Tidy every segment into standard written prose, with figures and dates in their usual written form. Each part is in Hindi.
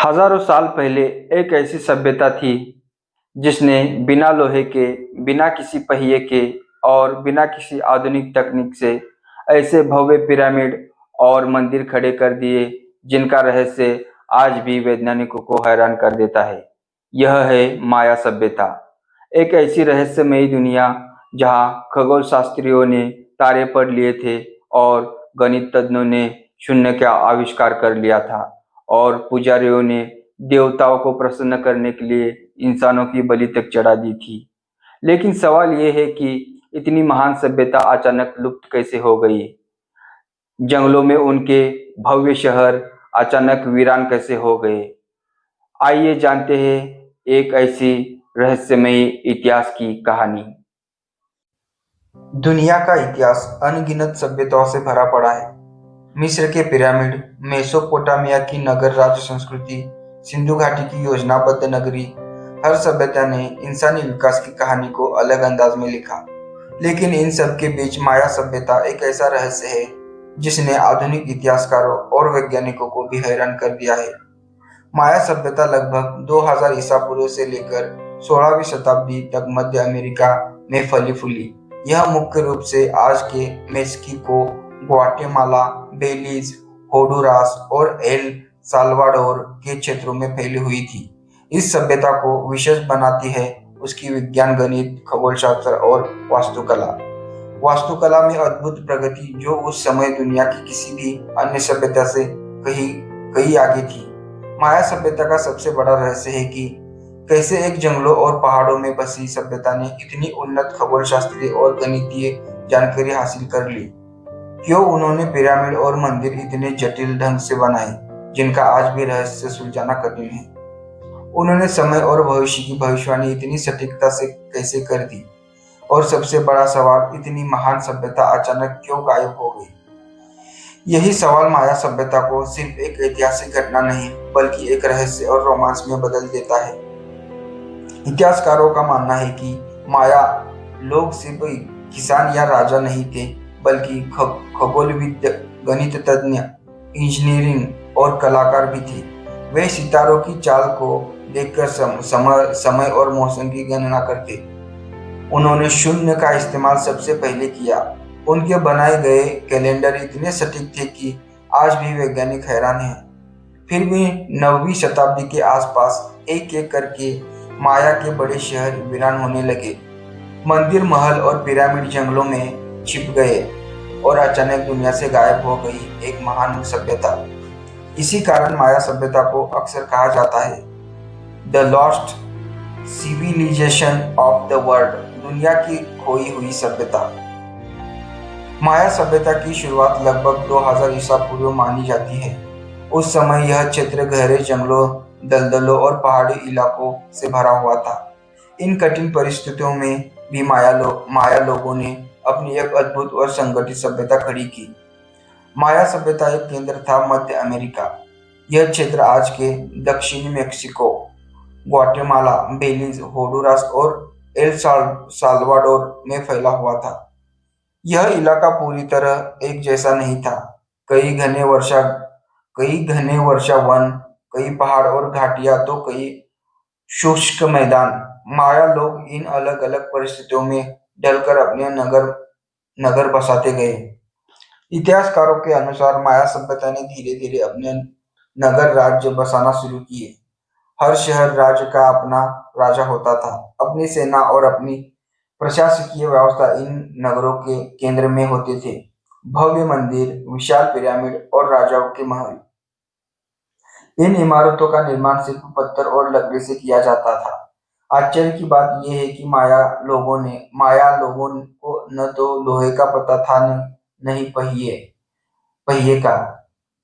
हजारों साल पहले एक ऐसी सभ्यता थी जिसने बिना लोहे के, बिना किसी पहिए के और बिना किसी आधुनिक तकनीक से ऐसे भव्य पिरामिड और मंदिर खड़े कर दिए जिनका रहस्य आज भी वैज्ञानिकों को हैरान कर देता है। यह है माया सभ्यता, एक ऐसी रहस्यमयी दुनिया जहां खगोल शास्त्रियों ने तारे पढ़ लिए थे और गणितज्ञों ने शून्य का आविष्कार कर लिया था और पुजारियों ने देवताओं को प्रसन्न करने के लिए इंसानों की बलि तक चढ़ा दी थी। लेकिन सवाल यह है कि इतनी महान सभ्यता अचानक लुप्त कैसे हो गई? जंगलों में उनके भव्य शहर अचानक वीरान कैसे हो गए? आइए जानते हैं एक ऐसी रहस्यमयी इतिहास की कहानी। दुनिया का इतिहास अनगिनत सभ्यताओं से भरा पड़ा है। मिस्र के पिरामिड, मेसोपोटामिया की नगर राज्य संस्कृति, सिंधु घाटी की योजनाबद्ध नगरी, हर सभ्यता ने इंसानी विकास की कहानी को अलग अंदाज में लिखा। लेकिन इन सब के बीच माया सभ्यता एक ऐसा रहस्य है जिसने आधुनिक इतिहासकारों और वैज्ञानिकों को भी हैरान कर दिया है। माया सभ्यता लगभग 2000 ईसा पूर्व से लेकर 16वीं शताब्दी तक मध्य अमेरिका में फली फूली। यह मुख्य रूप से आज के मेक्सिको, ग्वाटेमाला, बेलीज, होंडुरास और एल साल्वाडोर के क्षेत्रों में फैली हुई थी। इस सभ्यता को विशेष बनाती है उसकी विज्ञान, गणित, खगोलशास्त्र और वास्तुकला। वास्तुकला में अद्भुत प्रगति जो उस समय दुनिया की किसी भी अन्य सभ्यता से कहीं कहीं आगे थी। माया सभ्यता का सबसे बड़ा रहस्य है कि कैसे एक जंगलों और पहाड़ों में बसी सभ्यता ने इतनी उन्नत खगोलशास्त्रीय और गणितीय जानकारी हासिल कर ली। क्यों उन्होंने पिरामिड और मंदिर इतने जटिल ढंग से बनाए जिनका आज भी रहस्य सुलझाना कठिन है। उन्होंने समय और भविष्य की भविष्यवाणी इतनी सटीकता से कैसे कर दी, और सबसे बड़ा सवाल, इतनी महान सभ्यता अचानक क्यों गायब हो गई। यही सवाल माया सभ्यता को सिर्फ एक ऐतिहासिक घटना नहीं बल्कि एक रहस्य और रोमांच में बदल देता है। इतिहासकारों का मानना है कि माया लोग सिर्फ किसान या राजा नहीं थे, बल्कि खगोलविद, गणित तज्ञ, इंजीनियरिंग और कलाकार भी थे। वे सितारों की चाल को देखकर समय और मौसम की गणना करते। उन्होंने शून्य का इस्तेमाल सबसे पहले किया। उनके बनाए गए कैलेंडर इतने सटीक थे कि आज भी वैज्ञानिक हैरान हैं। फिर भी 9वीं शताब्दी के आसपास एक एक करके माया के बड़े शहर वीरान होने लगे। मंदिर, महल और पिरामिड जंगलों में छिप गए और अचानक दुनिया से गायब हो गई एक महान सभ्यता। इसी कारण माया सभ्यता को अक्सर कहा जाता है the lost civilisation of the world, दुनिया की खोई हुई सभ्यता। माया सभ्यता की शुरुआत लगभग 2000 ईसा पूर्व मानी जाती है। उस समय यह क्षेत्र गहरे जंगलों, दलदलों और पहाड़ी इलाकों से भरा हुआ था। इन कठिन परिस्थितियों में भी माया लोगों ने अपनी एक अद्भुत और संगठित सभ्यता खड़ी की। माया सभ्यता एक केंद्र था मध्य अमेरिका। यह क्षेत्र आज के दक्षिणी मेक्सिको, ग्वाटेमाला, बेलीज, होंडुरास और एल साल्वाडोर में फैला हुआ था। यह इलाका पूरी तरह एक जैसा नहीं था। कई घने वर्षा वन, कई पहाड़ और घाटियां तो कई शुष्क मैदान। माया लोग इन अलग अलग परिस्थितियों में ढलकर अपने नगर बसाते गए। इतिहासकारों के अनुसार माया सभ्यता ने धीरे धीरे अपने नगर राज्य बसाना शुरू किए। हर शहर राज्य का अपना राजा होता था, अपनी सेना और अपनी प्रशासकीय व्यवस्था इन नगरों के केंद्र में होते थे। भव्य मंदिर, विशाल पिरामिड और राजाओं के महल। इन इमारतों का निर्माण सिर्फ पत्थर और लकड़ी से किया जाता था। आश्चर्य की बात यह है कि माया लोगों को न तो लोहे का पता था, नहीं पहिए का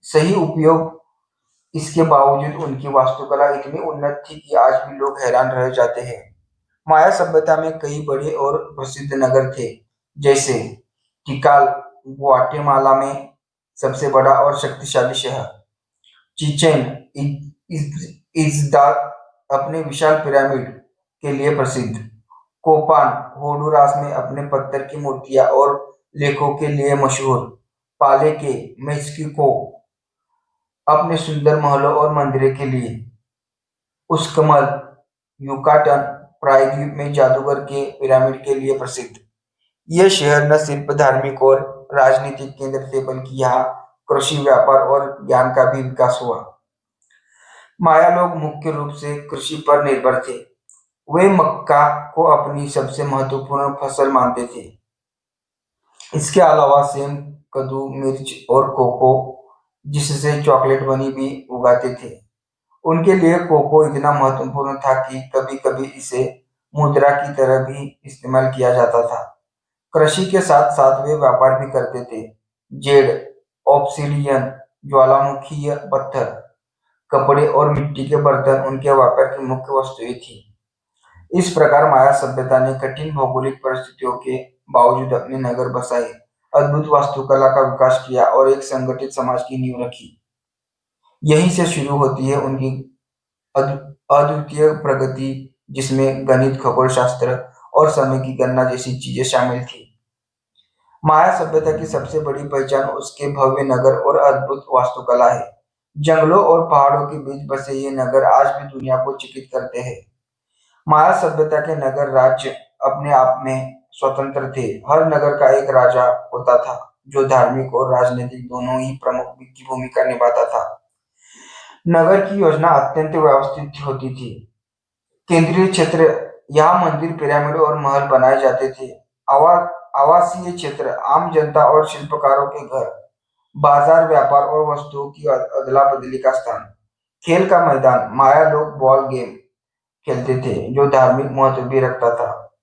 सही उपयोग। इसके बावजूद उनकी वास्तुकला इतनी उन्नत थी कि आज भी लोग हैरान रह जाते हैं। माया सभ्यता में कई बड़े और प्रसिद्ध नगर थे, जैसे टिकाल, ग्वाटेमाला में सबसे बड़ा और शक्तिशाली शहर, चिचेन इत्जा अपने विशाल पिरामिड के लिए प्रसिद्ध, कोपान होंडुरास में अपने पत्थर की मूर्तियां और लेखों के लिए मशहूर, पालेके मेक्सिको अपने सुंदर महलों और मंदिरों के लिए, उस्कमल, युकाटन प्रायद्वीप में जादूगर के पिरामिड के लिए प्रसिद्ध। यह शहर न सिर्फ धार्मिक और राजनीतिक केंद्र थे बल्कि यहाँ कृषि, व्यापार और ज्ञान का भी विकास हुआ। माया लोग मुख्य रूप से कृषि पर निर्भर थे। वे मक्का को अपनी सबसे महत्वपूर्ण फसल मानते थे। इसके अलावा सेम, कद्दू, मिर्च और कोको, जिससे चॉकलेट बनी, भी उगाते थे। उनके लिए कोको इतना महत्वपूर्ण था कि कभी-कभी इसे मुद्रा की तरह भी इस्तेमाल किया जाता था। कृषि के साथ साथ वे व्यापार भी करते थे। जेड, ऑब्सिडियन, ज्वालामुखीय पत्थर, कपड़े और मिट्टी के बर्तन उनके व्यापार की मुख्य वस्तुएं थी। इस प्रकार माया सभ्यता ने कठिन भौगोलिक परिस्थितियों के बावजूद अपने नगर बसाए, अद्भुत वास्तुकला का विकास किया और एक संगठित समाज की नींव रखी। यहीं से शुरू होती है उनकी अद्वितीय प्रगति, जिसमें गणित, खगोलशास्त्र और समय की गणना जैसी चीजें शामिल थी। माया सभ्यता की सबसे बड़ी पहचान उसके भव्य नगर और अद्भुत वास्तुकला है। जंगलों और पहाड़ों के बीच बसे ये नगर आज भी दुनिया को चकित करते हैं। माया सभ्यता के नगर राज्य अपने आप में स्वतंत्र थे। हर नगर का एक राजा होता था जो धार्मिक और राजनीतिक दोनों ही प्रमुख की भूमिका निभाता था। नगर की योजना अत्यंत व्यवस्थित होती थी। केंद्रीय क्षेत्र, यहाँ मंदिर, पिरामिड और महल बनाए जाते थे। आवासीय क्षेत्र, आम जनता और शिल्पकारों के घर। बाजार, व्यापार और वस्तुओं की अदला बदली का स्थान। खेल का मैदान, माया लोग बॉल गेम खेलते थे जो धार्मिक महत्व भी रखता था।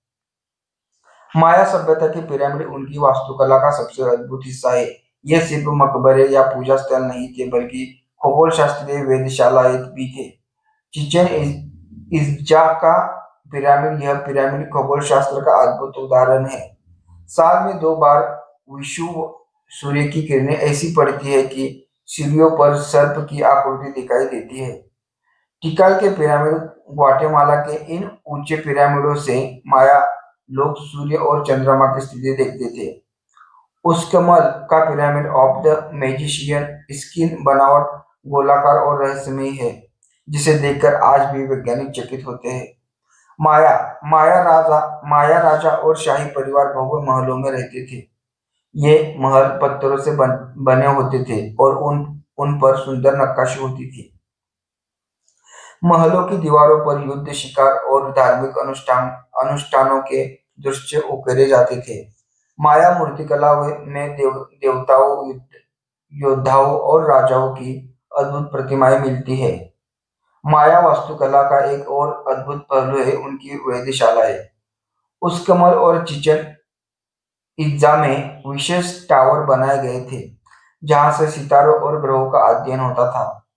माया सभ्यता के पिरामिड उनकी वास्तुकला का सबसे अद्भुत हिस्सा है। ये सिर्फ मकबरे या पूजा स्थल नहीं थे बल्कि खगोल शास्त्रीय वेधशालाएं भी थे। चिचेन इत्जा का पिरामिड, यह पिरामिड खगोल शास्त्र का अद्भुत उदाहरण है। साल में 2 बार विषुव सूर्य की किरणें ऐसी पड़ती है कि सीढ़ियों पर सर्प की आकृति दिखाई देती है। टिकाल के पिरामिड, ग्वाटेमाला के इन ऊंचे पिरामिडों से माया लोग सूर्य और चंद्रमा की स्थिति देखते थे। उस्कमल का पिरामिड ऑफ द मैजिशियन, इसकी बनावट गोलाकार और रहस्यमयी है, जिसे देखकर आज भी वैज्ञानिक चकित होते हैं। माया माया राजा और शाही परिवार भव्य महलों में रहते थे। ये महल पत्थरों से बने होते थे और उन पर सुंदर नक्काशी होती थी। महलों की दीवारों पर युद्ध, शिकार और धार्मिक अनुष्ठानों के दृश्य उकेरे जाते थे। माया मूर्तिकला में देवताओं, योद्धाओं और राजाओं की अद्भुत प्रतिमाएं मिलती है। माया वास्तुकला का एक और अद्भुत पहलू है उनकी वेधशालाएं। उस्कमल और चिचन इत्जा में विशेष टावर बनाए गए थे जहां से सितारों और ग्रहों का अध्ययन होता था।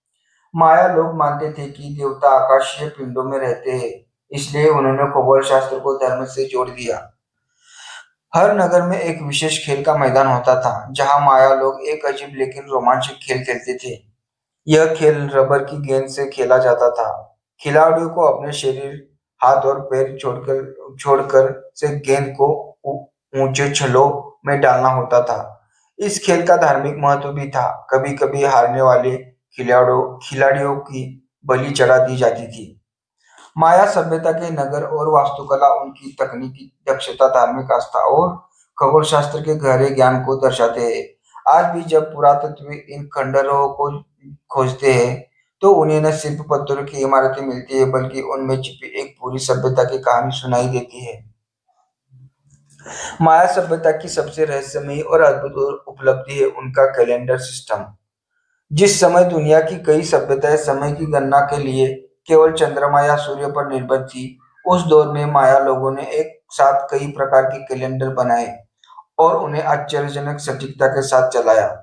माया लोग मानते थे कि देवता आकाशीय पिंडों में रहते हैं, इसलिए उन्होंने खगोल शास्त्र को धर्म से जोड़ दिया। हर नगर में एक विशेष खेल का मैदान होता था जहां माया लोग एक अजीब लेकिन रोमांचक खेल खेलते थे। यह खेल रबर की गेंद से खेला जाता था। खिलाड़ियों को अपने शरीर, हाथ और पैर छोड़कर से गेंद को ऊंचे छलों में डालना होता था। इस खेल का धार्मिक महत्व भी था। कभी-कभी हारने वाले खिलाड़ियों की बलि चढ़ा दी जाती थी। माया सभ्यता के नगर और वास्तुकला उनकी तकनीकी दक्षता, धार्मिक आस्था और खगोलशास्त्र के गहरे ज्ञान को दर्शाते हैं। आज भी जब पुरातत्व इन खंडरों को खोजते हैं तो उन्हें न सिर्फ पत्थरों की इमारतें मिलती है बल्कि उनमें छिपी एक पूरी सभ्यता की कहानी सुनाई देती है। माया सभ्यता की सबसे रहस्यमयी और अद्भुत उपलब्धि है उनका कैलेंडर सिस्टम। जिस समय दुनिया की कई सभ्यताएं समय की गणना के लिए केवल चंद्रमा या सूर्य पर निर्भर थी, उस दौर में माया लोगों ने एक साथ कई प्रकार के कैलेंडर बनाए और उन्हें आश्चर्यजनक सटीकता के साथ चलाया।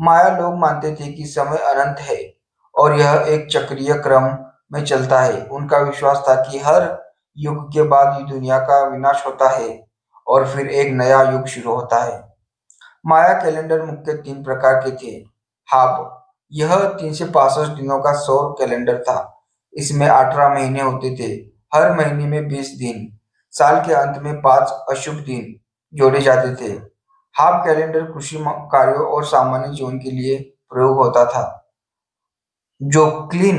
माया लोग मानते थे कि समय अनंत है और यह एक चक्रीय क्रम में चलता है। उनका विश्वास था कि हर युग के बाद ही दुनिया का विनाश होता है और फिर एक नया युग शुरू होता है। माया कैलेंडर मुख्य 3 प्रकार के थे। हाब, यह 365 दिनों का सौर कैलेंडर था। इसमें 18 महीने होते थे, हर महीने में 20 दिन। साल के अंत में 5 अशुभ दिन जोड़े जाते थे। हाफ कैलेंडर कृषि कार्यों और सामान्य जीवन के लिए प्रयोग होता था। जो क्लीन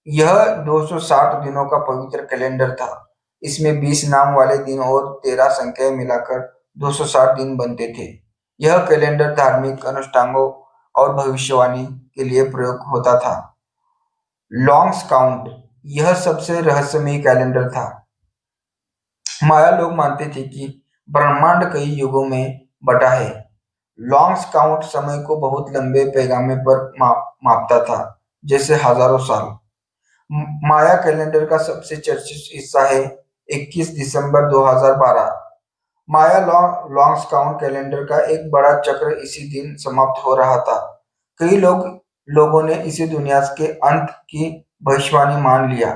यह 260 दिनों का पवित्र कैलेंडर था। इसमें 20 नाम वाले दिन और 13 संख्याएं मिलाकर 260 दिन बनते थे। यह कैलेंडर धार्मिक अनुष्ठानों और भविष्यवाणी के लिए प्रयोग होता था। लॉन्ग्स काउंट यह सबसे रहस्यमयी कैलेंडर था। माया लोग मानते थे कि ब्रह्मांड कई युगों में बटा है। लॉन्ग्स काउंट समय को बहुत लंबे पैमाने पर मापता था, जैसे हजारों साल। माया कैलेंडर का सबसे चर्चित हिस्सा है 21 दिसंबर 2012। माया लॉन्ग्स काउंट कैलेंडर का एक बड़ा चक्र इसी दिन समाप्त हो रहा था। कई लोगों ने इसे दुनिया के अंत की भविष्यवाणी मान लिया।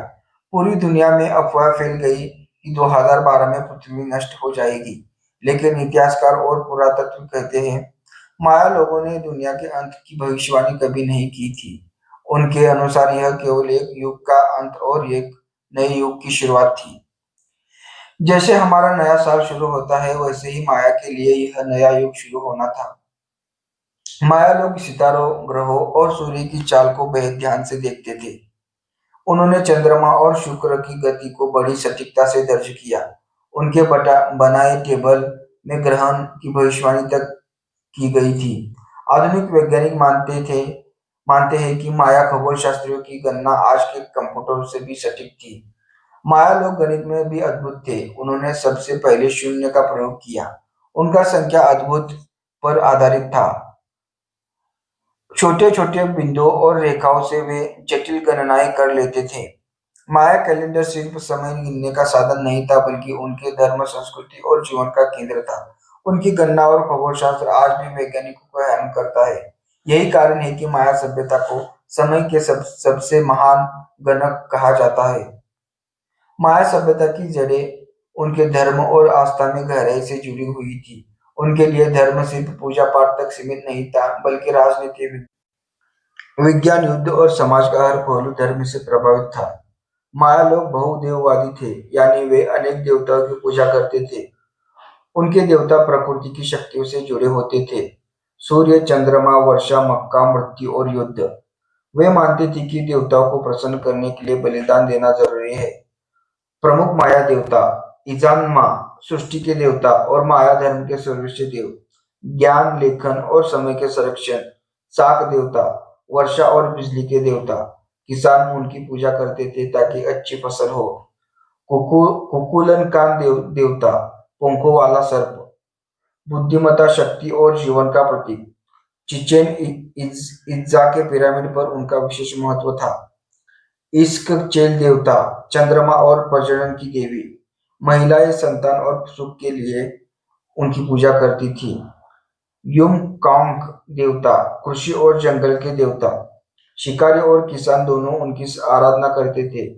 पूरी दुनिया में अफवाह फैल गई कि 2012 में पृथ्वी नष्ट हो जाएगी, लेकिन इतिहासकार और पुरातत्व कहते हैं माया लोगों ने दुनिया के अंत की भविष्यवाणी कभी नहीं की थी। उनके अनुसार यह केवल एक युग का अंत और एक नए युग की शुरुआत थी। जैसे हमारा नया साल शुरू होता है, वैसे ही माया के लिए यह नया युग शुरू होना था। माया लोग सितारों, ग्रहों और सूर्य की चाल को बेहद ध्यान से देखते थे। उन्होंने चंद्रमा और शुक्र की गति को बड़ी सटीकता से दर्ज किया। उनके बनाए टेबल में ग्रहण की भविष्यवाणी तक की गई थी। आधुनिक वैज्ञानिक मानते हैं कि माया खगोल शास्त्रियों की गणना आज के कंप्यूटर से भी सटीक थी। माया लोग गणित में भी अद्भुत थे। उन्होंने सबसे पहले शून्य का प्रयोग किया। उनका संख्या अद्भुत पर आधारित था। छोटे छोटे बिंदुओं और रेखाओं से वे जटिल गणनाएं कर लेते थे। माया कैलेंडर सिर्फ समय गिनने का साधन नहीं था, बल्कि उनके धर्म, संस्कृति और जीवन का केंद्र था। उनकी गणना और खगोलशास्त्र आज भी वैज्ञानिकों को हैरान करता है। यही कारण है कि माया सभ्यता को समय के सबसे महान गणक कहा जाता है। माया सभ्यता की जड़ें उनके धर्म और आस्था में गहराई से जुड़ी हुई थी। उनके लिए धर्म सिर्फ पूजा पाठ तक सीमित नहीं था, बल्कि राजनीति, विज्ञान, युद्ध और समाज का हर पहलू धर्म से प्रभावित था। माया लोग बहुदेववादी थे, यानी वे अनेक देवताओं की पूजा करते थे। उनके देवता प्रकृति की शक्तियों से जुड़े होते थे, सूर्य, चंद्रमा, वर्षा, मक्का, मृत्यु और युद्ध। वे मानते थे कि देवताओं को प्रसन्न करने के लिए बलिदान देना जरूरी है। प्रमुख माया देवता इजान माँ, सृष्टि के देवता और माया धर्म के सर्वश्रेष्ठ देव, ज्ञान, लेखन और समय के संरक्षण। शाक देवता, वर्षा और बिजली के देवता, किसान उनकी पूजा करते थे ताकि अच्छी फसल हो। कुकुलन का देवता, पंखों वाला सर्प, बुद्धिमत्ता, शक्ति और जीवन का प्रतीक। चिचेन इत्जा के पिरामिड पर उनका विशेष महत्व था। इश्क चेल देवता, चंद्रमा और प्रजनन की देवी, महिलाएं संतान और सुख के लिए उनकी पूजा करती थी। युम कांग देवता, कृषि और जंगल के देवता, शिकारी और किसान दोनों उनकी आराधना करते थे।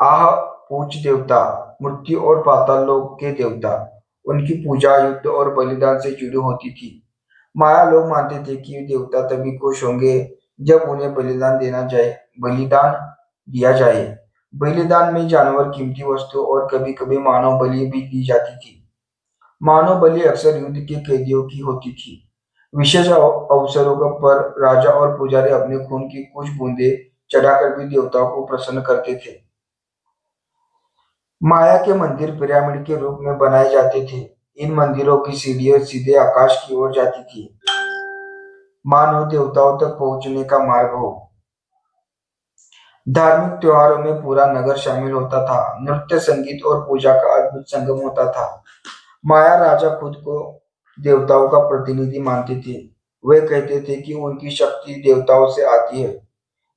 आह पूज देवता, मृत्यु और पाताल लोक के देवता, उनकी पूजा युद्ध और बलिदान से जुड़ी होती थी। माया लोग मानते थे कि देवता तभी खुश होंगे जब उन्हें बलिदान दिया जाए। बलिदान में जानवर, कीमती वस्तु और कभी-कभी मानव बलि भी दी जाती थी। मानव बलि अक्सर युद्ध के कैदियों की होती थी। विशेष अवसरों पर राजा और पुजारी अपने खून की कुछ बूंदें चढ़ाकर भी देवताओं को प्रसन्न करते थे। माया के मंदिर पिरामिड के रूप में बनाए जाते थे। इन मंदिरों की सीढ़ियां सीधे आकाश की ओर जाती थी, मानो देवताओं तक पहुंचने का मार्ग हो। धार्मिक त्योहारों में पूरा नगर शामिल होता था। नृत्य, संगीत और पूजा का अद्भुत संगम होता था। माया राजा खुद को देवताओं का प्रतिनिधि मानते थे। वे कहते थे कि उनकी शक्ति देवताओं से आती है,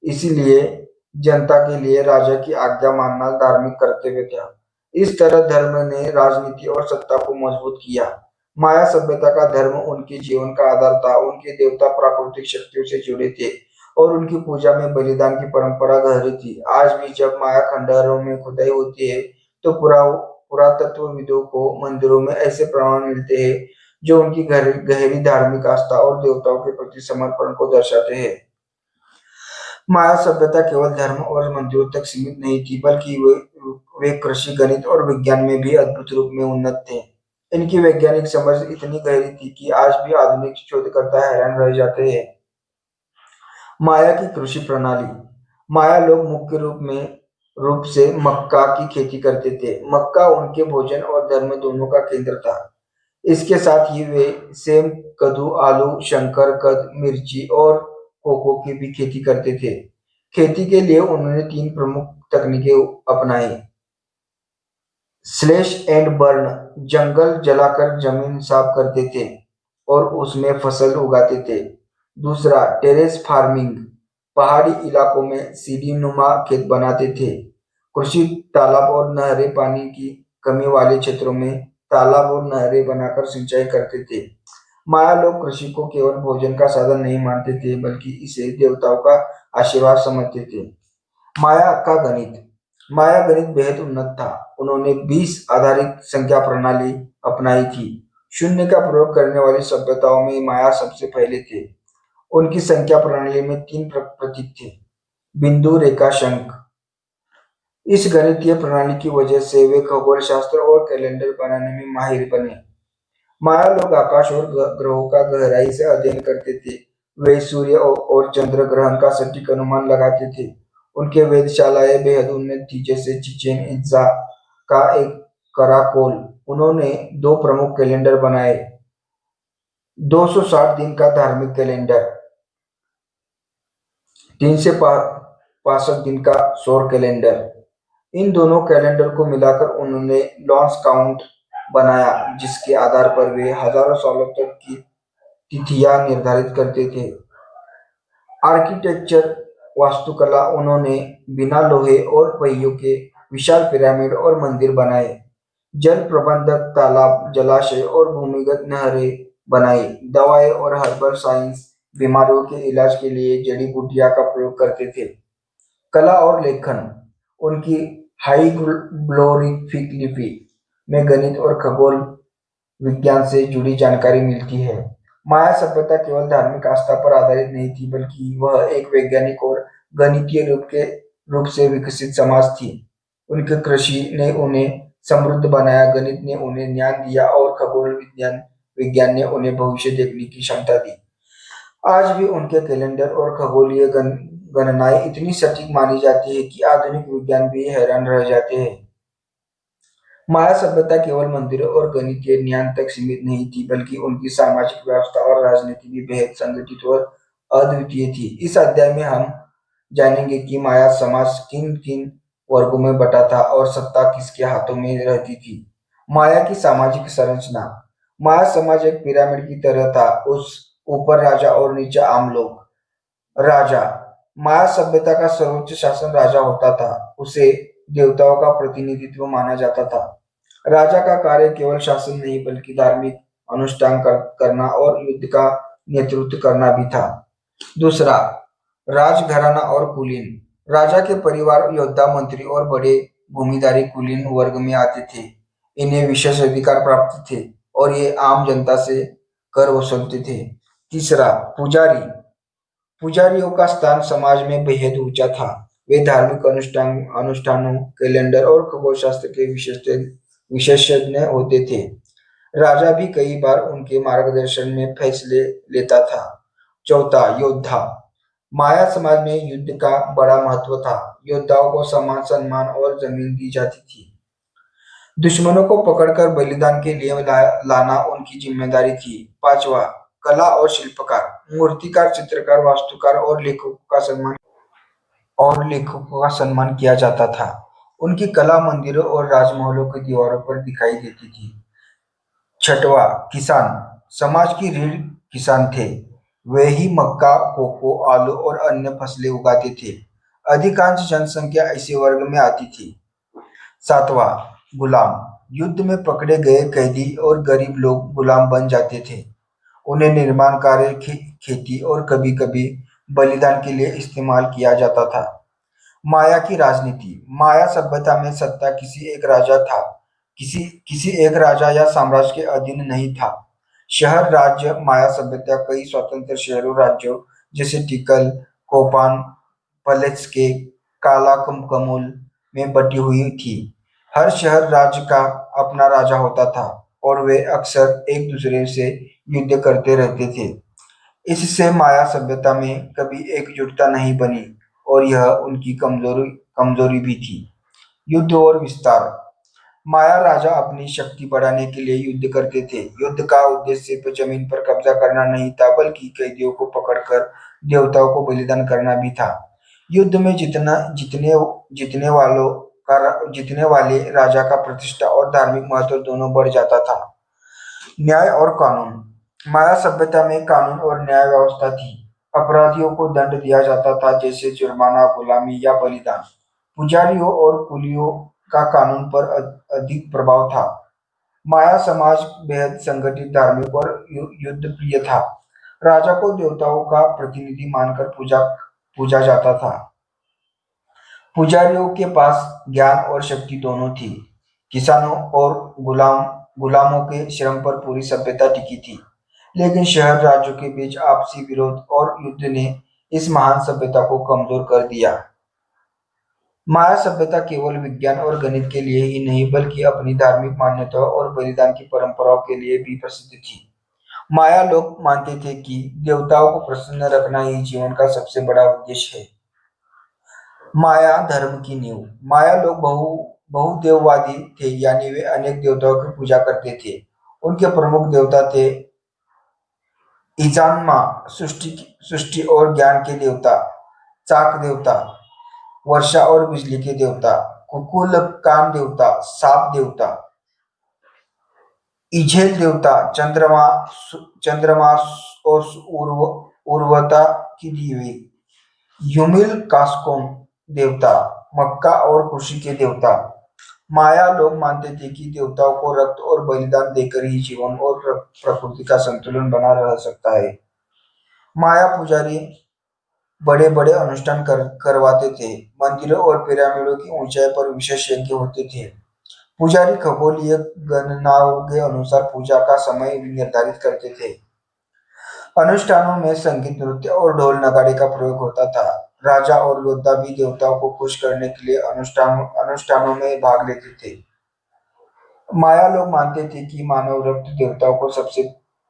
इसलिए जनता के लिए राजा की आज्ञा मानना धार्मिक कर्तव्य था। इस तरह धर्म ने राजनीति और सत्ता को मजबूत किया। माया सभ्यता का धर्म उनके जीवन का आधार था। उनके देवता प्राकृतिक शक्तियों से जुड़े थे और उनकी पूजा में बलिदान की परंपरा गहरी थी। आज भी जब माया खंडहरों में खुदाई होती है, तो पुरातत्वविदों को मंदिरों में ऐसे प्रमाण मिलते हैं जो उनकी गहरी धार्मिक आस्था और देवताओं के प्रति समर्पण को दर्शाते हैं। माया सभ्यता केवल धर्म और मंदिरों तक सीमित नहीं थी, बल्कि वे कृषि, गणित और विज्ञान में भी अद्भुत रूप में उन्नत थे। इनकी वैज्ञानिक समझ इतनी गहरी थी कि आज भी आधुनिक शोधकर्ता हैरान रह जाते हैं। माया की कृषि प्रणाली। माया लोग मुख्य रूप से मक्का की खेती करते थे। मक्का उनके भोजन और धर्म दोनों का केंद्र था। इसके साथ ही वे सेम, कद्दू, आलू, शंकर, कद, मिर्ची और कोको की भी खेती करते थे। खेती के लिए उन्होंने 3 प्रमुख तकनीकें अपनाई। स्लैश एंड बर्न, जंगल जलाकर जमीन साफ करते थे और उसमें फसल उगाते थे। दूसरा, टेरेस फार्मिंग, पहाड़ी इलाकों में सीढ़ी नुमा खेत बनाते थे। कृषि तालाब और नहरें, पानी की कमी वाले क्षेत्रों में तालाब और नहरें बनाकर सिंचाई करते थे। माया लोग कृषि को केवल भोजन का साधन नहीं मानते थे, बल्कि इसे देवताओं का आशीर्वाद समझते थे। माया का गणित, माया गणित बेहद उन्नत था। उन्होंने 20 आधारित संख्या प्रणाली अपनाई थी। शून्य का प्रयोग करने वाली सभ्यताओं में माया सबसे पहले थे। उनकी संख्या प्रणाली में 3 प्रतीक थे: बिंदु, रेखा, शंख। इस गणितीय प्रणाली की वजह से वे खगोल शास्त्र और कैलेंडर बनाने में माहिर बने। माया लोग आकाश और ग्रहों का गहराई से अध्ययन करते थे। वे सूर्य और चंद्र ग्रहण का सटीक अनुमान लगाते थे। उनके वेधशालाएं बेहद उन्नत थी, जैसे चिचेन इत्जा का एक कराकोल। उन्होंने 2 प्रमुख कैलेंडर बनाए: 260 दिन का धार्मिक कैलेंडर, 365 दिन का सौर कैलेंडर। इन दोनों कैलेंडर को मिलाकर उन्होंने लॉन्स काउंट बनाया, जिसके आधार पर वे हजारों सालों तक की तिथियां निर्धारित करते थे। आर्किटेक्चर, वास्तुकला, उन्होंने बिना लोहे और पहियों के विशाल पिरामिड और मंदिर बनाए। जल प्रबंधक, तालाब, जलाशय और भूमिगत नहरें बनाई। दवाएं और हर्बल साइंस, बीमारियों के इलाज के लिए जड़ी बूटियां का प्रयोग करते थे। कला और लेखन, उनकी हाइग्लोरिफिक लिपि में गणित और खगोल विज्ञान से जुड़ी जानकारी मिलती है। माया सभ्यता केवल धार्मिक आस्था पर आधारित नहीं थी, बल्कि वह एक वैज्ञानिक और गणितीय रूप से विकसित समाज थी। उनके कृषि ने उन्हें समृद्ध बनाया, गणित ने उन्हें ज्ञान दिया और खगोल विज्ञान ने उन्हें भविष्य देखने की क्षमता दी। आज भी उनके कैलेंडर और खगोलीय गणनाएं इतनी सटीक मानी जाती है कि आधुनिक विज्ञान भी हैरान रह जाते हैं। माया सभ्यता केवल मंदिरों और गणितीय ज्ञान तक सीमित नहीं थी, बल्कि उनकी सामाजिक व्यवस्था और राजनीति भी बेहद संगठित और अद्वितीय थी। इस अध्याय में हम जानेंगे कि माया समाज किन किन वर्गों में बटा था और सत्ता किसके हाथों में रहती थी। माया की सामाजिक संरचना, माया समाज एक पिरामिड की तरह था। उस ऊपर राजा और नीचे आम लोग। राजा, माया सभ्यता का सर्वोच्च शासन राजा होता था। उसे देवताओं का प्रतिनिधित्व माना जाता था। राजा का कार्य केवल शासन नहीं, बल्कि धार्मिक अनुष्ठान करना और युद्ध का नेतृत्व करना भी था। दूसरा, राजघराना और कुलीन। राजा के परिवार, योद्धा, मंत्री और बड़े भूमिधारी कुलीन वर्ग में आते थे। इन्हें विशेष अधिकार प्राप्त थे और ये आम जनता से कर वसूलते थे। तीसरा, पुजारी। पुजारियों का स्थान समाज में बेहद ऊंचा था। वे धार्मिक अनुष्ठानों, कैलेंडर और खगोलशास्त्र के विशेषज्ञ होते थे। राजा भी कई बार उनके मार्गदर्शन में फैसले लेता था। चौथा, योद्धा। माया समाज में युद्ध का बड़ा महत्व था। योद्धाओं को समान सम्मान और जमीन दी जाती थी। दुश्मनों को पकड़कर बलिदान के लिए लाना उनकी जिम्मेदारी थी। पांचवा, कला और शिल्पकार। मूर्तिकार, चित्रकार, वास्तुकार और लेखकों का सम्मान किया जाता था। उनकी कला मंदिरों और राजमहलों की दीवारों पर दिखाई देती थी। छठवां, किसान। समाज की रीढ़ किसान थे। वे ही मक्का, कोको, आलू और अन्य फसलें उगाते थे। अधिकांश जनसंख्या इसी वर्ग में आती थी। सातवां, गुलाम। युद्ध में पकड़े गए कैदी और गरीब लोग गुलाम बन जाते थे। उन्हें निर्माण कार्य, खेती और कभी-कभी बलिदान के लिए इस्तेमाल किया जाता था। माया की राजनीति। माया सभ्यता में सत्ता किसी एक राजा या साम्राज्य के अधीन नहीं था। शहर राज्य, माया सभ्यता कई स्वतंत्र शहरों राज्यों जैसे टिकल, कोपान, पलेत्स्के, कालाकमुल में बटी हुई थी। हर शहर राज्य का अपना राजा होता था और वे अक्सर एक दूसरे से युद्ध करते रहते थे। इससे माया सभ्यता में कभी एकजुटता नहीं बनी और यह उनकी कमजोरी कमजोरी भी थी। युद्ध और विस्तार। माया राजा अपनी शक्ति बढ़ाने के लिए युद्ध करते थे। युद्ध का उद्देश्य सिर्फ जमीन पर कब्जा करना नहीं था, बल्कि कैदियों को पकड़कर देवताओं को बलिदान करना भी था। युद्ध में जितना जितने जीतने वाले राजा का प्रतिष्ठा और धार्मिक महत्व दोनों बढ़ जाता था। न्याय और कानून। माया सभ्यता में कानून और न्याय व्यवस्था थी। अपराधियों को दंड दिया जाता था, जैसे जुर्माना, गुलामी या बलिदान। पुजारियों और कुलियों का कानून पर अधिक प्रभाव था। माया समाज बेहद संगठित, धार्मिक और युद्ध प्रिय था। राजा को देवताओं का प्रतिनिधि मानकर पूजा जाता था। पुजारियों के पास ज्ञान और शक्ति दोनों थी। किसानों और गुलामों के श्रम पर पूरी सभ्यता टिकी थी। लेकिन शहर राज्यों के बीच आपसी विरोध और युद्ध ने इस महान सभ्यता को कमजोर कर दिया। माया सभ्यता केवल विज्ञान और गणित के लिए ही नहीं, बल्कि अपनी धार्मिक मान्यताओं और बलिदान की परंपराओं के लिए भी प्रसिद्ध थी। माया लोग मानते थे कि देवताओं को प्रसन्न रखना ही जीवन का सबसे बड़ा उद्देश्य है। माया धर्म की नींव। माया लोग बहुदेववादी थे, यानी वे अनेक देवताओं की पूजा करते थे। उनके प्रमुख देवता थे इजान्मा, सृष्टि और ज्ञान के देवता; चाक देवता, वर्षा और बिजली के देवता; कुकुलकान देवता, साप देवता; इझेल देवता, चंद्रमा और उर्वरता की देवी; यूमिल कास्कोन देवता, मक्का और कृषि के देवता। माया लोग मानते थे कि देवताओं को रक्त और बलिदान देकर ही जीवन और प्रकृति का संतुलन बना रह सकता है। माया पुजारी बड़े बड़े अनुष्ठान करवाते थे। मंदिरों और पिरामिडों की ऊंचाई पर विशेष यज्ञ होते थे। पुजारी खगोलीय गणनाओं के अनुसार पूजा का समय निर्धारित करते थे। अनुष्ठानों में संगीत, नृत्य और ढोल नगाड़े का प्रयोग होता था। राजा और योद्धा भी देवताओं को खुश करने के लिए अनुष्ठानों में भाग लेते थे। माया लोग मानते थे कि मानव रक्त देवताओं को सबसे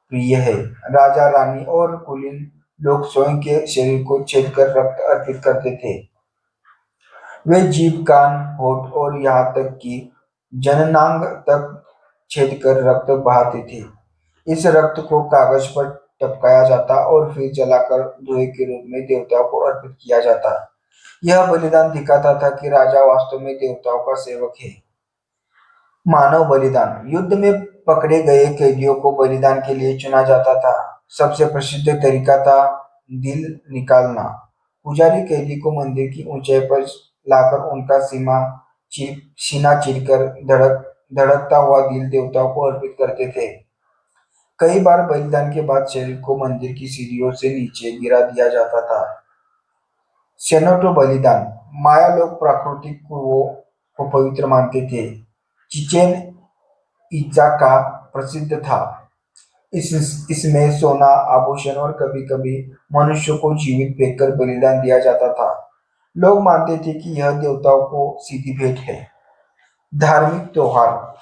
प्रिय है। राजा, रानी और कुलीन लोग स्वयं के शरीर को छेद कर रक्त अर्पित करते थे। वे जीभ, कान, होठ और यहाँ तक कि जननांग तक छेद कर रक्त बहाते थे। इस रक्त को कागज पर टपकाया जाता और फिर जलाकर धुएं के रूप में देवताओं को अर्पित किया जाता। यह बलिदान दिखाता था कि राजा वास्तव में देवताओं का सेवक है। मानव बलिदान। युद्ध में पकड़े गए कैदियों को बलिदान के लिए चुना जाता था। सबसे प्रसिद्ध तरीका था दिल निकालना। पुजारी कैदी को मंदिर की ऊंचाई पर लाकर उनका सीना चीरकर धड़कता हुआ दिल देवताओं को अर्पित करते थे। कई बार बलिदान के बाद शरीर को मंदिर की सीढ़ियों से नीचे गिरा दिया जाता था। सेनोटो बलिदान। माया लोग प्राकृतिक कुओं को पवित्र मानते थे। चिचेन इत्जा प्रसिद्ध था। इसमें सोना, आभूषण और कभी-कभी मनुष्यों को जीवित फेंककर बलिदान दिया जाता था। लोग मानते थे कि यह देवताओं को सीधी भेंट है। धार्मिक त्योहार।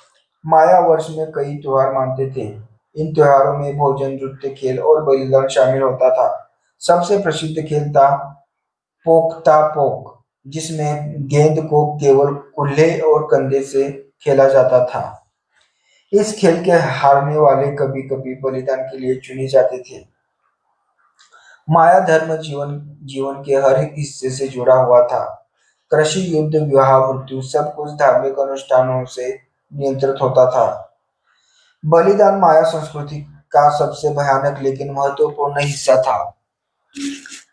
माया वर्ष में कई त्योहार मानते थे। इन त्योहारों में भोजन, नृत्य, खेल और बलिदान शामिल होता था। सबसे प्रसिद्ध खेल था पोक, जिसमें गेंद को केवल कुल्हे और कंधे से खेला जाता था। इस खेल के हारने वाले कभी-कभी बलिदान के लिए चुने जाते थे। माया धर्म जीवन के हर एक हिस्से से जुड़ा हुआ था। कृषि, युद्ध, विवाह, मृत्यु, सब कुछ धार्मिक अनुष्ठानों से नियंत्रित होता था। बलिदान माया संस्कृति का सबसे भयानक लेकिन महत्वपूर्ण हिस्सा था।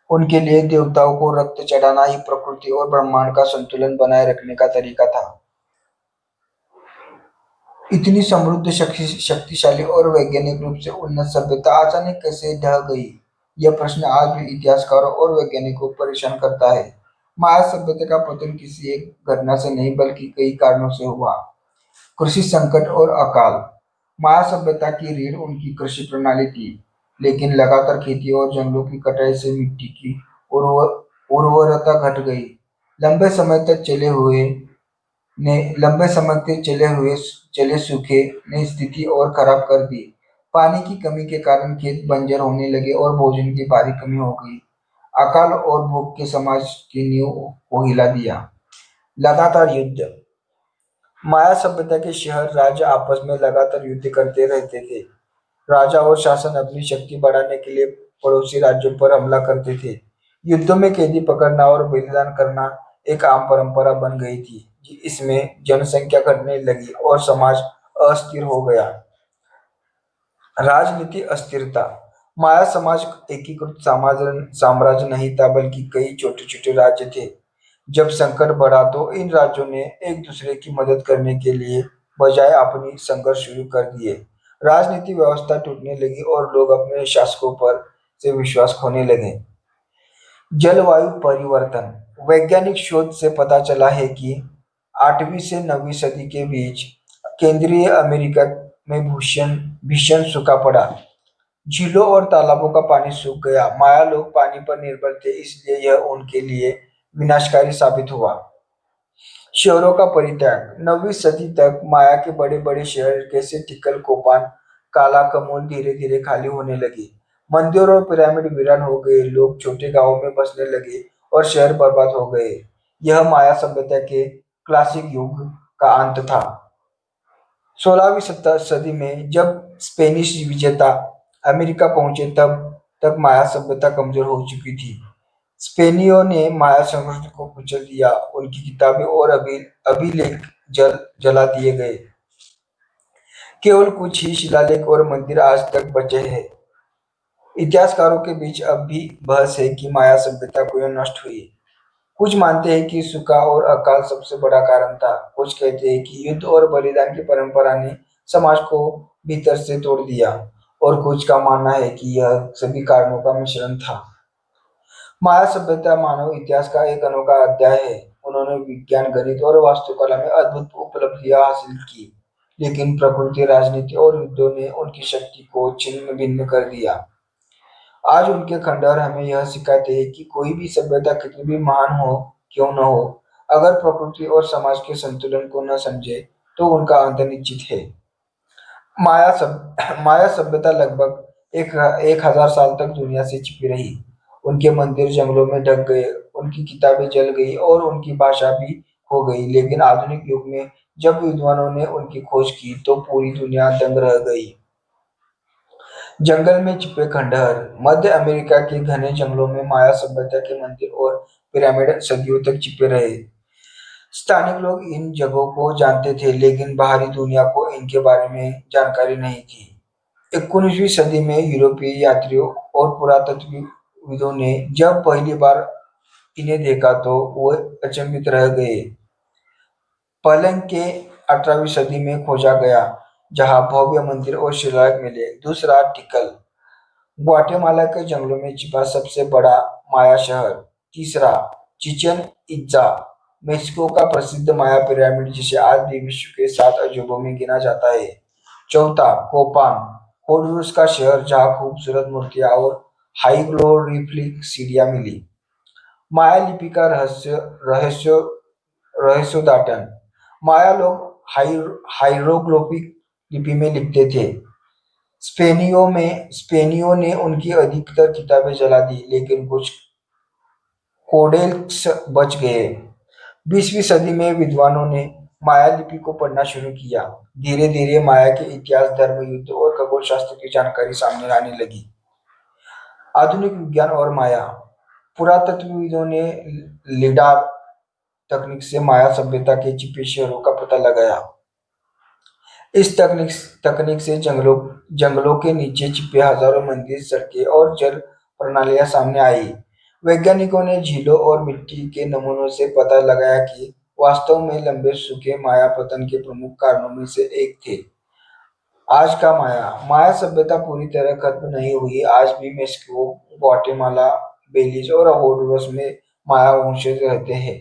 उनके लिए देवताओं को रक्त चढ़ाना ही प्रकृति और ब्रह्मांड का संतुलन बनाए रखने का तरीका था। इतनी समृद्ध, शक्तिशाली और वैज्ञानिक रूप से उन्नत सभ्यता अचानक कैसे ढह गई? यह प्रश्न आज भी इतिहासकारों और वैज्ञानिकों को परेशान करता है। माया सभ्यता का पतन किसी एक घटना से नहीं, बल्कि कई कारणों से हुआ। कृषि संकट और अकाल। माया सभ्यता की रीढ़ उनकी कृषि प्रणाली थी, लेकिन लगातार खेती और जंगलों की कटाई से मिट्टी की उर्वरता घट गई। लंबे समय तक चले सूखे ने स्थिति और खराब कर दी। पानी की कमी के कारण खेत बंजर होने लगे और भोजन की भारी कमी हो गई। अकाल और भूख के समाज की नींव को हिला दिया। लगातार युद्ध। माया सभ्यता के शहर राज्य आपस में लगातार युद्ध करते रहते थे। राजा और शासन अपनी शक्ति बढ़ाने के लिए पड़ोसी राज्यों पर हमला करते थे। युद्धों में कैदी पकड़ना और बलिदान करना एक आम परंपरा बन गई थी। इसमें जनसंख्या घटने लगी और समाज अस्थिर हो गया। राजनीति अस्थिरता। माया समाज एकीकृत साम्राज्य नहीं था, बल्कि कई छोटे छोटे राज्य थे। जब संकट बढ़ा तो इन राज्यों ने एक दूसरे की मदद करने के लिए बजाय अपनी संघर्ष शुरू कर दिए। राजनीति व्यवस्था टूटने लगी और लोग अपने शासकों पर से विश्वास खोने लगे। जलवायु परिवर्तन। वैज्ञानिक शोध से पता चला है कि 8वीं से 9वीं सदी के बीच केंद्रीय अमेरिका में भीषण भीषण सूखा पड़ा। झीलों और तालाबों का पानी सूख गया। माया लोग पानी पर निर्भर थे, इसलिए यह उनके लिए विनाशकारी साबित हुआ। शहरों का परित्याग। 9वीं सदी तक माया के बड़े बड़े शहर जैसे टिकल, कोपान, काला कमोल धीरे धीरे खाली होने लगे। मंदिर और पिरामिड वीरान हो गए। लोग छोटे गांवों में बसने लगे और शहर बर्बाद हो गए। यह माया सभ्यता के क्लासिक युग का अंत था। 16वीं सदी में जब स्पेनिश विजेता अमेरिका पहुंचे, तब तक माया सभ्यता कमजोर हो चुकी थी। स्पेनियों ने माया संस्कृति को कुचल दिया। उनकी किताबें और अभिलेख जला दिए गए। केवल कुछ ही शिलालेख और मंदिर आज तक बचे हैं। इतिहासकारों के बीच अब भी बहस है कि माया सभ्यता क्यों नष्ट हुई। कुछ मानते हैं कि सूखा और अकाल सबसे बड़ा कारण था। कुछ कहते हैं कि युद्ध और बलिदान की परंपरा ने समाज को भीतर से तोड़ दिया, और कुछ का मानना है कि यह सभी कारणों का मिश्रण था। माया सभ्यता मानव इतिहास का एक अनोखा अध्याय है। उन्होंने विज्ञान, गणित और वास्तुकला में अद्भुत उपलब्धियां हासिल की, लेकिन प्रकृति, राजनीति और युद्धों ने उनकी शक्ति को छिन्न भिन्न कर दिया। आज उनके खंडहर हमें यह सिखाते हैं कि कोई भी सभ्यता कितनी भी महान हो क्यों न हो, अगर प्रकृति और समाज के संतुलन को न समझे तो उनका अंत निश्चित है। माया सभ्यता लगभग एक हजार साल तक दुनिया से छिपी रही। उनके मंदिर जंगलों में ढक गए, उनकी किताबें जल गई और उनकी भाषा भी खो गई। लेकिन आधुनिक युग में जब विद्वानों ने उनकी खोज की तो पूरी दुनिया दंग रह गई। जंगल में छिपे खंडहर। मध्य अमेरिका के घने जंगलों में माया सभ्यता के मंदिर और पिरामिड सदियों तक छिपे रहे। स्थानिक लोग इन जगहों को जानते थे, लेकिन बाहरी दुनिया को इनके बारे में जानकारी नहीं थी। 19वीं सदी में यूरोपीय यात्रियों और पुरातत्वविदों ने जब पहली बार इन्हें देखा तो वो अचंभित रह गए। पलंग के 18वीं सदी में खोजा गया, जहां भव्य मंदिर और शिलालेख मिले। दूसरा, टिकल, ग्वाटेमाला के जंगलों में छिपा सबसे बड़ा माया शहर। तीसरा, चिचेन इत्जा, मेक्सिको का प्रसिद्ध माया पिरामिड, जिसे आज भी विश्व के 7 अजूबों में गिना जाता है। चौथा, कोपान, होडुरस का शहर, जहाँ खूबसूरत मूर्तियां और हाइग्लोरिफिक सीढ़ियां मिली। माया लिपि का रहस्य रहस्योद्घाटन। माया लोग हाइरोग्लिफिक लिपि में लिखते थे। स्पेनियों ने उनकी अधिकतर किताबें जला दी, लेकिन कुछ कोडेक्स बच गए। 20वीं सदी में विद्वानों ने माया लिपि को पढ़ना शुरू किया। धीरे धीरे माया के इतिहास, धर्म, युद्ध और खगोल शास्त्र की जानकारी सामने आने लगी। आधुनिक विज्ञान और माया। पुरातत्वविदों ने लिडार तकनीक से माया सभ्यता के छिपे शहरों का पता लगाया। इस तकनीक से जंगलों के नीचे छिपे हजारों मंदिर, सड़कें और जल प्रणालियां सामने आई। वैज्ञानिकों ने झीलों और मिट्टी के नमूनों से पता लगाया कि वास्तव में लंबे सूखे माया पतन के प्रमुख कारणों में से एक थे। आज का माया सभ्यता पूरी तरह खत्म नहीं हुई। आज भी मेक्सिको, ग्वाटेमाला, बेलीज और होंडुरास में माया वंशज रहते हैं।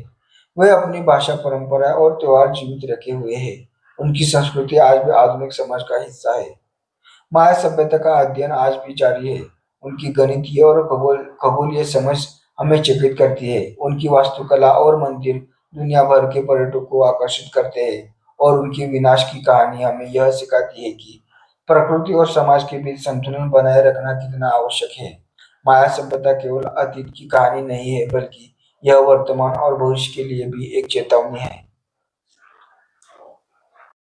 वे अपनी भाषा, परंपरा और त्योहार जीवित रखे हुए हैं। उनकी संस्कृति आज भी आधुनिक समाज का हिस्सा है। माया सभ्यता का अध्ययन आज भी जारी है। उनकी गणितीय और खगोलीय समझ हमें चकित करती है। उनकी वास्तुकला और मंदिर दुनिया भर के पर्यटकों को आकर्षित करते हैं, और उनकी विनाश की कहानी हमें यह सिखाती है कि प्रकृति और समाज के बीच संतुलन बनाए रखना कितना आवश्यक है। माया सभ्यता केवल अतीत की कहानी नहीं है, बल्कि यह वर्तमान और भविष्य के लिए भी एक चेतावनी है।